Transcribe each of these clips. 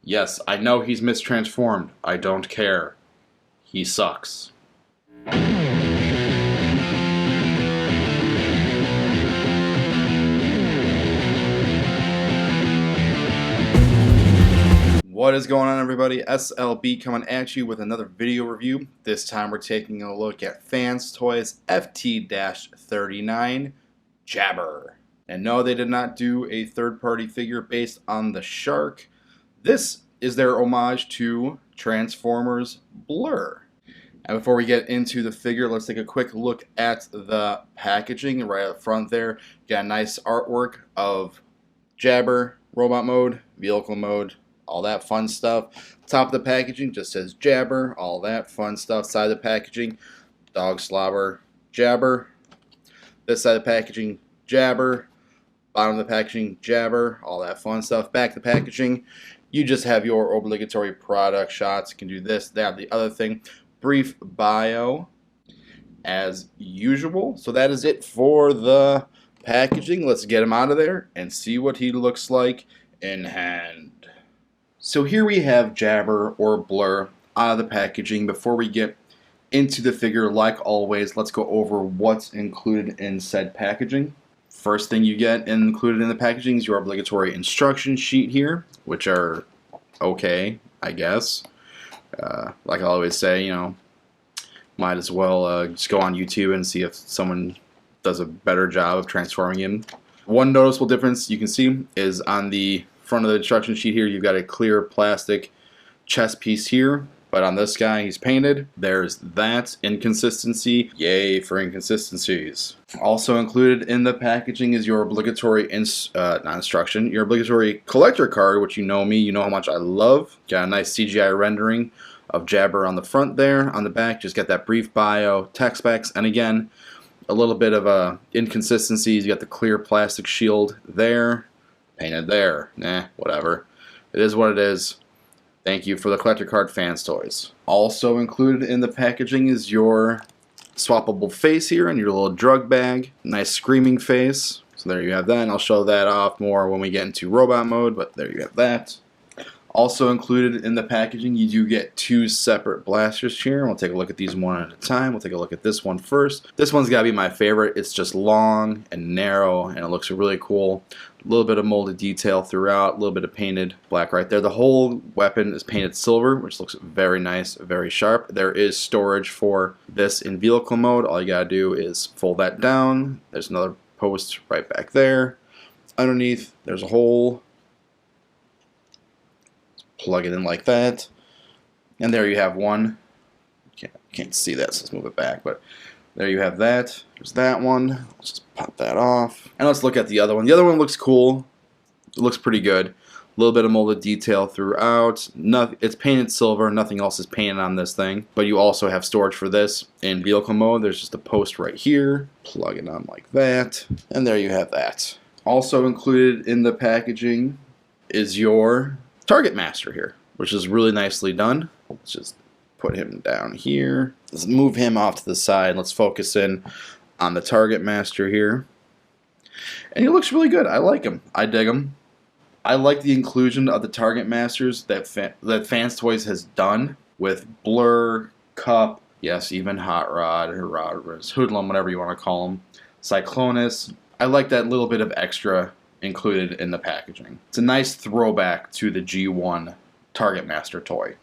Yes, I know he's mistransformed. I don't care. He sucks. What is going on, everybody? S.L.B coming at you with another video review. This time we're taking a look at Fans Toys FT-39 Jabber. And no, they did not do a third-party figure based on the shark. This is their homage to Transformers Blurr. And before we get into the figure, let's take a quick look at the packaging. Right up front there, you got a nice artwork of Jabber, robot mode, vehicle mode, all that fun stuff. Top of the packaging just says Jabber, all that fun stuff. Side of the packaging, dog slobber, Jabber. This side of the packaging, Jabber. Bottom of the packaging, Jabber, all that fun stuff. Back of the packaging, you just have your obligatory product shots. You can do this, that, the other thing. Brief bio as usual. So that is it for the packaging. Let's get him out of there and see what he looks like in hand. So here we have Jabber or Blurr out of the packaging. Before we get into the figure, like always, let's go over what's included in said packaging. First thing you get included in the packaging is your obligatory instruction sheet here, which are okay, I guess. Like I always say, you know, might as well just go on YouTube and see if someone does a better job of transforming him. One noticeable difference you can see is on the front of the instruction sheet here, you've got a clear plastic chest piece here, but on this guy, he's painted. There's that inconsistency. Yay for inconsistencies. Also included in the packaging is your obligatory, your obligatory collector card, which you know me, you know how much I love. Got a nice CGI rendering of Jabber on the front there. On the back, just got that brief bio, tech specs, and again, a little bit of inconsistencies. You got the clear plastic shield there, painted there. Nah, whatever. It is what it is. Thank you for the collector card, Fans Toys. Also included in the packaging is your swappable face here and your little drug bag. Nice screaming face. So there you have that, and I'll show that off more when we get into robot mode, but there you have that. Also included in the packaging, you do get two separate blasters here. We'll take a look at these one at a time. We'll take a look at this one first. This one's got to be my favorite. It's just long and narrow, and it looks really cool. A little bit of molded detail throughout, a little bit of painted black right there. The whole weapon is painted silver, which looks very nice, very sharp. There is storage for this in vehicle mode. All you gotta do is fold that down. There's another post right back there. Underneath, there's a hole. Plug it in like that, and there you have one. Can't see that, so let's move it back, but there you have that. There's that one. Let's just pop that off, and let's look at the other one. The other one looks cool. It looks pretty good. A little bit of molded detail throughout. It's painted silver. Nothing else is painted on this thing, but you also have storage for this in vehicle mode. There's just a post right here. Plug it on like that, and there you have that. Also included in the packaging is your Target Master here, which is really nicely done. Let's just put him down here. Let's move him off to the side. Let's focus in on the Target Master here. And he looks really good. I like him. I dig him. I like the inclusion of the Target Masters that Fans Toys has done with Blurr, Cup, yes, even Hot Rod, or Hoodlum, whatever you want to call him, Cyclonus. I like that little bit of extra included in the packaging. It's a nice throwback to the G1 Target Master toy.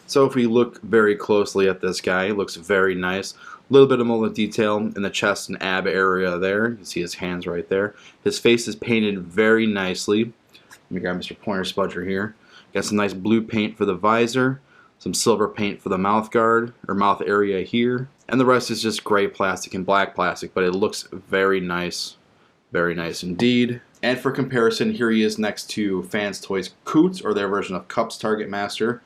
So if we look very closely at this guy, he looks very nice. A little bit of molded detail in the chest and ab area there. You can see his hands right there. His face is painted very nicely. Let me grab Mr. Pointer Spudger here. Got some nice blue paint for the visor, some silver paint for the mouth guard, or mouth area here. And the rest is just gray plastic and black plastic, but it looks very nice. Very nice indeed. And for comparison, here he is next to Fans Toys Coots, or their version of Cup's Target Master,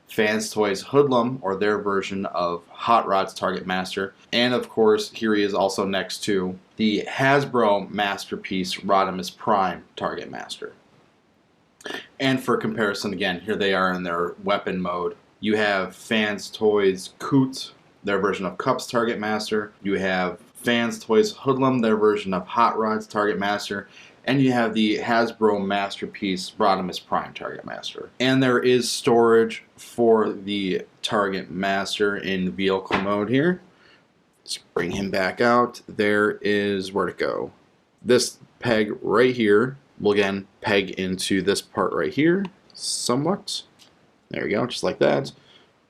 Fans Toys Hoodlum, or their version of Hot Rod's Target Master, and of course, here he is also next to the Hasbro Masterpiece Rodimus Prime Target Master. And for comparison, again, here they are in their weapon mode. You have Fans Toys Coots, their version of Cup's Target Master. You have Fans Toys Hoodlum, their version of Hot Rod's Target Master. And you have the Hasbro Masterpiece Rodimus Prime Target Master. And there is storage for the Target Master in vehicle mode here. Let's bring him back out. There is where to go. This peg right here will again peg into this part right here, somewhat. There you go, just like that.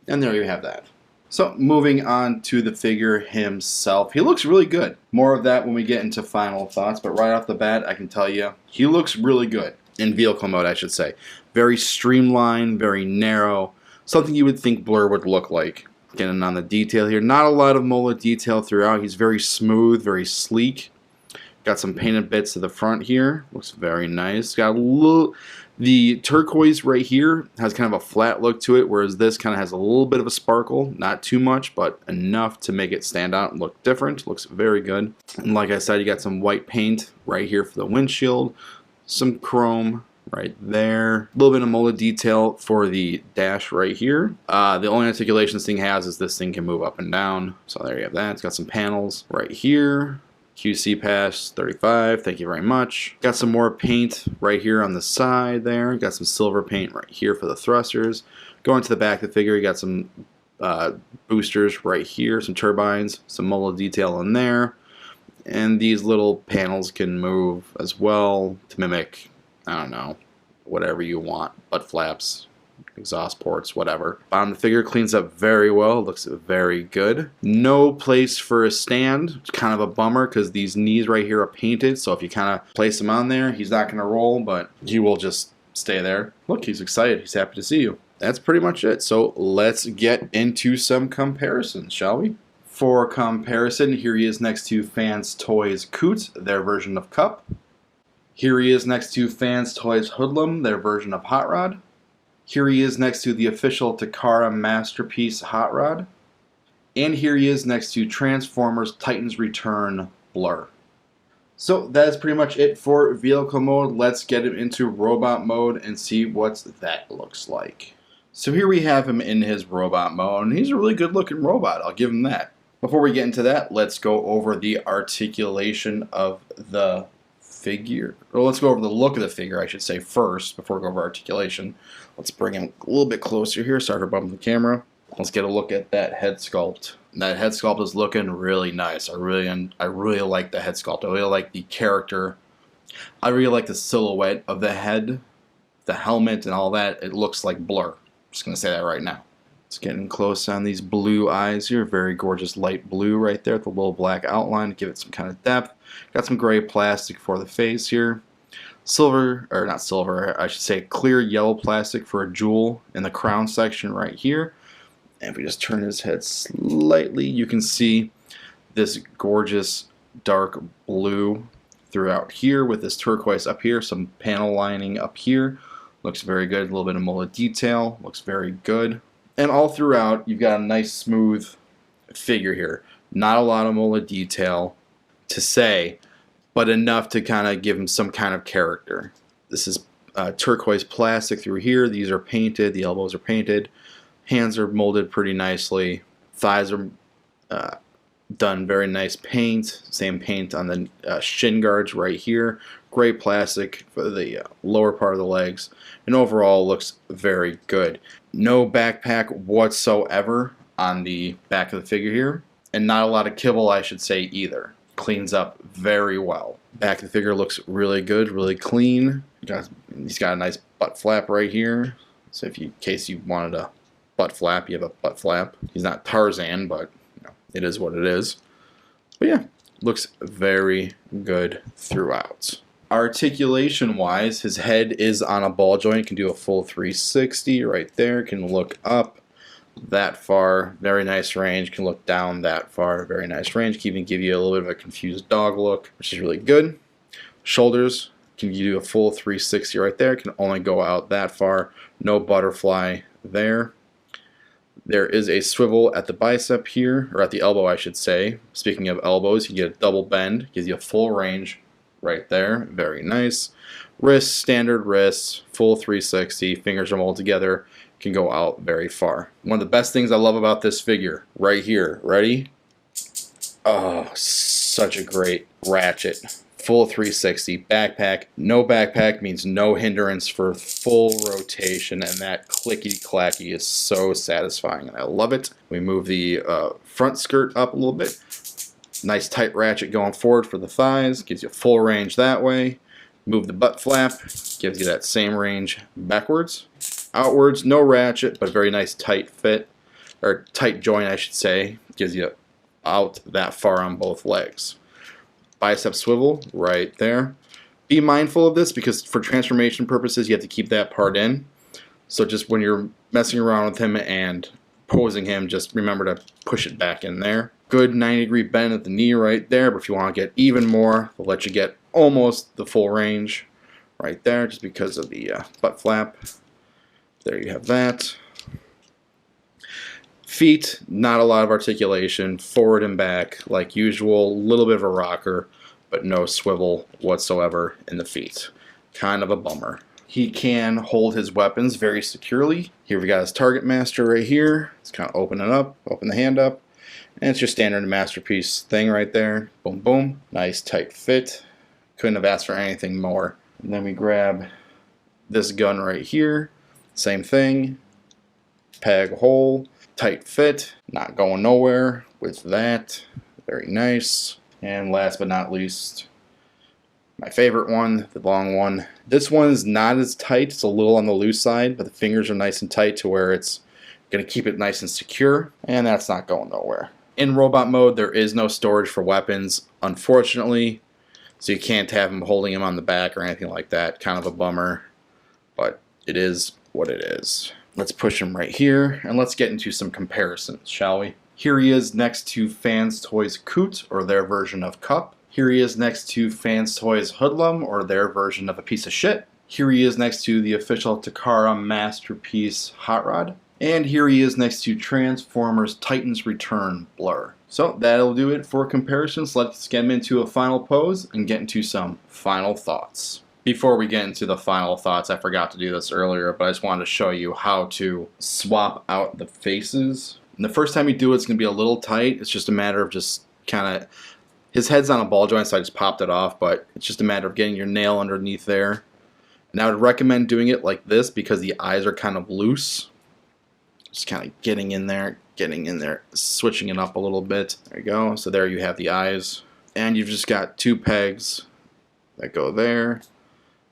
And there you have that. So moving on to the figure himself. He looks really good. More of that when we get into final thoughts, but right off the bat, I can tell you, he looks really good. In vehicle mode, I should say. Very streamlined, very narrow. Something you would think Blurr would look like. Getting on the detail here. Not a lot of molded detail throughout. He's very smooth, very sleek. Got some painted bits to the front here. Looks very nice. Got a little... The turquoise right here has kind of a flat look to it, whereas this kind of has a little bit of a sparkle. Not too much, but enough to make it stand out and look different. Looks very good. And like I said, you got some white paint right here for the windshield. Some chrome right there. A little bit of molded detail for the dash right here. The only articulation this thing has is this thing can move up and down. So there you have that. It's got some panels right here. QC pass 35, thank you very much. Got some more paint right here on the side there. Got some silver paint right here for the thrusters. Going to the back of the figure, you got some boosters right here, some turbines, some molded detail in there. And these little panels can move as well to mimic, I don't know, whatever you want. Butt flaps, exhaust ports, whatever. Bottom of the figure cleans up very well, looks very good. No place for a stand. It's kind of a bummer because these knees right here are painted, so if you kind of place him on there, he's not going to roll, but he will just stay there. Look, he's excited. He's happy to see you. That's pretty much it. So let's get into some comparisons, shall we? For comparison, here he is next to Fans Toys Coot, their version of Cup. Here he is next to Fans Toys Hoodlum, their version of Hot Rod. Here he is next to the official Takara Masterpiece Hot Rod. And here he is next to Transformers Titans Return Blurr. So that is pretty much it for vehicle mode. Let's get him into robot mode and see what that looks like. So here we have him in his robot mode, and he's a really good looking robot, I'll give him that. Before we get into that, let's go over the articulation of the figure. Or let's go over the look of the figure, I should say, first, before we go over articulation. Let's bring him a little bit closer here. Sorry for bumping the camera. Let's get a look at that head sculpt. That head sculpt is looking really nice. I really like the head sculpt. I really like the character. I really like the silhouette of the head, the helmet, and all that. It looks like Blurr. I'm just going to say that right now. It's getting close on these blue eyes here. Very gorgeous light blue right there with a little black outline to give it some kind of depth. Got some gray plastic for the face here. Silver, or not silver, I should say clear yellow plastic for a jewel in the crown section right here. And if we just turn his head slightly, you can see this gorgeous dark blue throughout here with this turquoise up here, some panel lining up here. Looks very good, a little bit of molded detail, looks very good. And all throughout, you've got a nice smooth figure here. Not a lot of molded detail to say, but enough to kind of give him some kind of character. This is turquoise plastic through here. These are painted. The elbows are painted. Hands are molded pretty nicely. Thighs are done very nice paint. Same paint on the shin guards right here. Gray plastic for the lower part of the legs. And overall looks very good. No backpack whatsoever on the back of the figure here. And not a lot of kibble, I should say, either. Cleans up very well. Back of the figure looks really good, really clean. He's got a nice butt flap right here. So in case you wanted a butt flap, you have a butt flap. He's not Tarzan, but you know, it is what it is. But yeah, looks very good throughout. Articulation wise, his head is on a ball joint. Can do a full 360 right there. Can look up that far, very nice range. Can look down that far, very nice range. Can even give you a little bit of a confused dog look, which is really good. Shoulders, can you do a full 360 right there. Can only go out that far. No butterfly there. There is a swivel at the bicep here, or at the elbow I should say. Speaking of elbows, you get a double bend, gives you a full range right there, very nice. Wrists, standard wrists, full 360, fingers are molded together. Can go out very far. One of the best things I love about this figure, right here, ready? Oh, such a great ratchet full 360 backpack. No backpack means no hindrance for full rotation, and that clicky clacky is so satisfying, and I love it. We move the front skirt up a little bit. Nice tight ratchet going forward for the thighs, gives you full range that way. Move the butt flap, gives you that same range backwards. Outwards, no ratchet, but very nice tight fit, or tight joint I should say, gives you out that far on both legs. Bicep swivel right there. Be mindful of this because for transformation purposes you have to keep that part in. So just when you're messing around with him and posing him, just remember to push it back in there. Good 90-degree bend at the knee right there, but if you want to get even more, they'll let you get almost the full range right there just because of the butt flap. There you have that. Feet, not a lot of articulation, forward and back like usual, a little bit of a rocker, but no swivel whatsoever in the feet. Kind of a bummer. He can hold his weapons very securely. Here we got his target master right here. Let's kind of open it up, open the hand up, and it's your standard masterpiece thing right there. Boom, boom. Nice tight fit. Couldn't have asked for anything more. And then we grab this gun right here. Same thing. Peg hole. Tight fit, not going nowhere with that. Very nice. And last but not least, my favorite one, the long one. This one's not as tight, it's a little on the loose side, but the fingers are nice and tight to where it's going to keep it nice and secure, and that's not going nowhere. In robot mode, there is no storage for weapons, unfortunately, so you can't have him holding him on the back or anything like that. Kind of a bummer, but it is what it is. Let's push him right here, and let's get into some comparisons, shall we? Here he is next to Fans Toys Coot, or their version of Cup. Here he is next to Fans Toys Hoodlum, or their version of a piece of shit. Here he is next to the official Takara Masterpiece Hot Rod. And here he is next to Transformers Titans Return Blurr. So that'll do it for comparisons. Let's get into a final pose and get into some final thoughts. Before we get into the final thoughts, I forgot to do this earlier, but I just wanted to show you how to swap out the faces. And the first time you do it, it's going to be a little tight. It's just a matter of just kind of, his head's on a ball joint, so I just popped it off, but it's just a matter of getting your nail underneath there. And I would recommend doing it like this because the eyes are kind of loose. Just kind of getting in there, switching it up a little bit. There you go. So there you have the eyes. And you've just got two pegs that go there.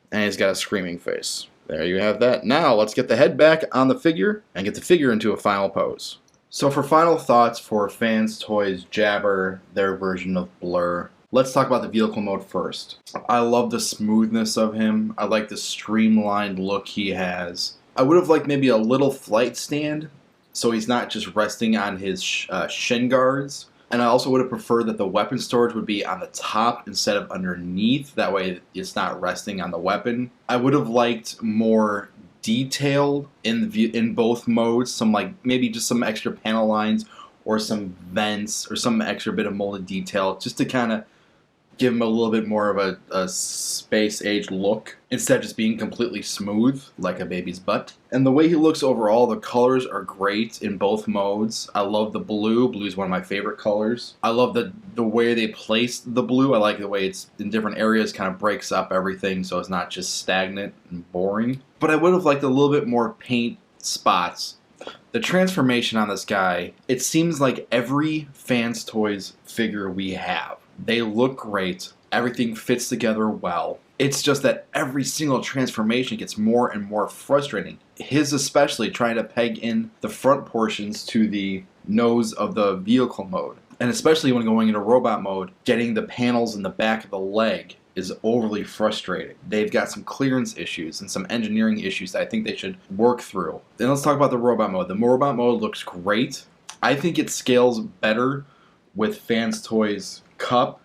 And he's got a screaming face. There you have that. Now let's get the head back on the figure and get the figure into a final pose. So for final thoughts for Fans Toys Jabber, their version of Blurr, let's talk about the vehicle mode first. I love the smoothness of him. I like the streamlined look he has. I would have liked maybe a little flight stand so he's not just resting on his shin guards. And I also would have preferred that the weapon storage would be on the top instead of underneath. That way it's not resting on the weapon. I would have liked more detail in both modes. Some maybe just some extra panel lines or some vents or some extra bit of molded detail just to kind of give him a little bit more of a space age look instead of just being completely smooth like a baby's butt. And the way he looks overall, the colors are great in both modes. I love the blue. Blue is one of my favorite colors. I love the way they placed the blue. I like the way it's in different areas, kind of breaks up everything so it's not just stagnant and boring. But I would have liked a little bit more paint spots. The transformation on this guy, it seems like every Fans Toys figure we have. They look great. Everything fits together well. It's just that every single transformation gets more and more frustrating. His especially, trying to peg in the front portions to the nose of the vehicle mode. And especially when going into robot mode, getting the panels in the back of the leg is overly frustrating. They've got some clearance issues and some engineering issues that I think they should work through. Then let's talk about the robot mode. The robot mode looks great. I think it scales better with Fans Toys Cup,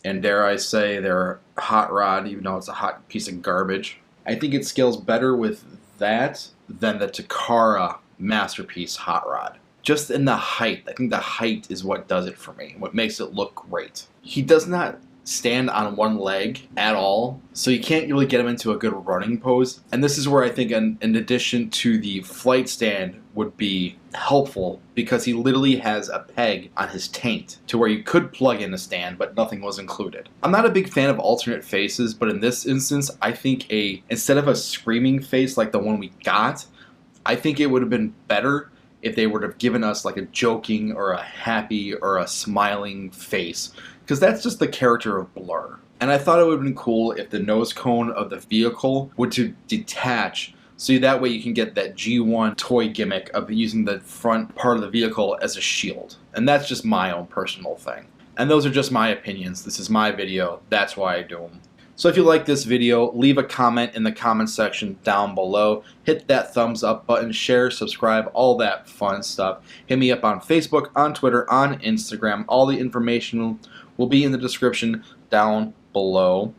and dare I say their Hot Rod, even though it's a hot piece of garbage. I think it scales better with that than the Takara Masterpiece Hot Rod. Just in the height. I think the height is what does it for me, what makes it look great. He does not stand on one leg at all, so you can't really get him into a good running pose. And this is where I think in addition to the flight stand would be helpful, because he literally has a peg on his taint to where you could plug in a stand, but nothing was included. I'm not a big fan of alternate faces, but in this instance, I think instead of a screaming face like the one we got, I think it would have been better if they would have given us like a joking or a happy or a smiling face, because that's just the character of Blurr. And I thought it would have been cool if the nose cone of the vehicle would to detach, so that way you can get that G1 toy gimmick of using the front part of the vehicle as a shield. And that's just my own personal thing. And those are just my opinions. This is my video. That's why I do them. So if you like this video, leave a comment in the comment section down below. Hit that thumbs up button, share, subscribe, all that fun stuff. Hit me up on Facebook, on Twitter, on Instagram. All the information will be in the description down below.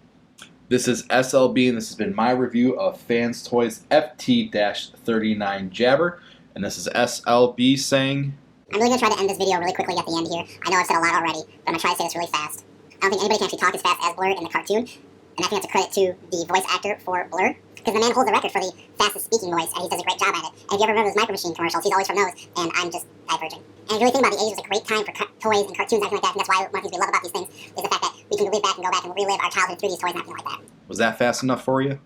This is S.L.B, and this has been my review of Fans Toys FT-39 Jabber. And this is S.L.B saying, I'm really going to try to end this video really quickly at the end here. I know I've said a lot already, but I'm going to try to say this really fast. I don't think anybody can actually talk as fast as Blurr in the cartoon. And I think that's a credit to the voice actor for Blurr, because the man holds the record for the fastest speaking voice, and he does a great job at it. And if you ever remember those Micro Machine commercials, he's always from those, and I'm just diverging. And if you really think about it, the 80s was a great time for toys and cartoons and everything like that, and that's why one of the things we love about these things is the fact that we can go back and relive our childhood through these toys and everything like that. was that fast enough for you?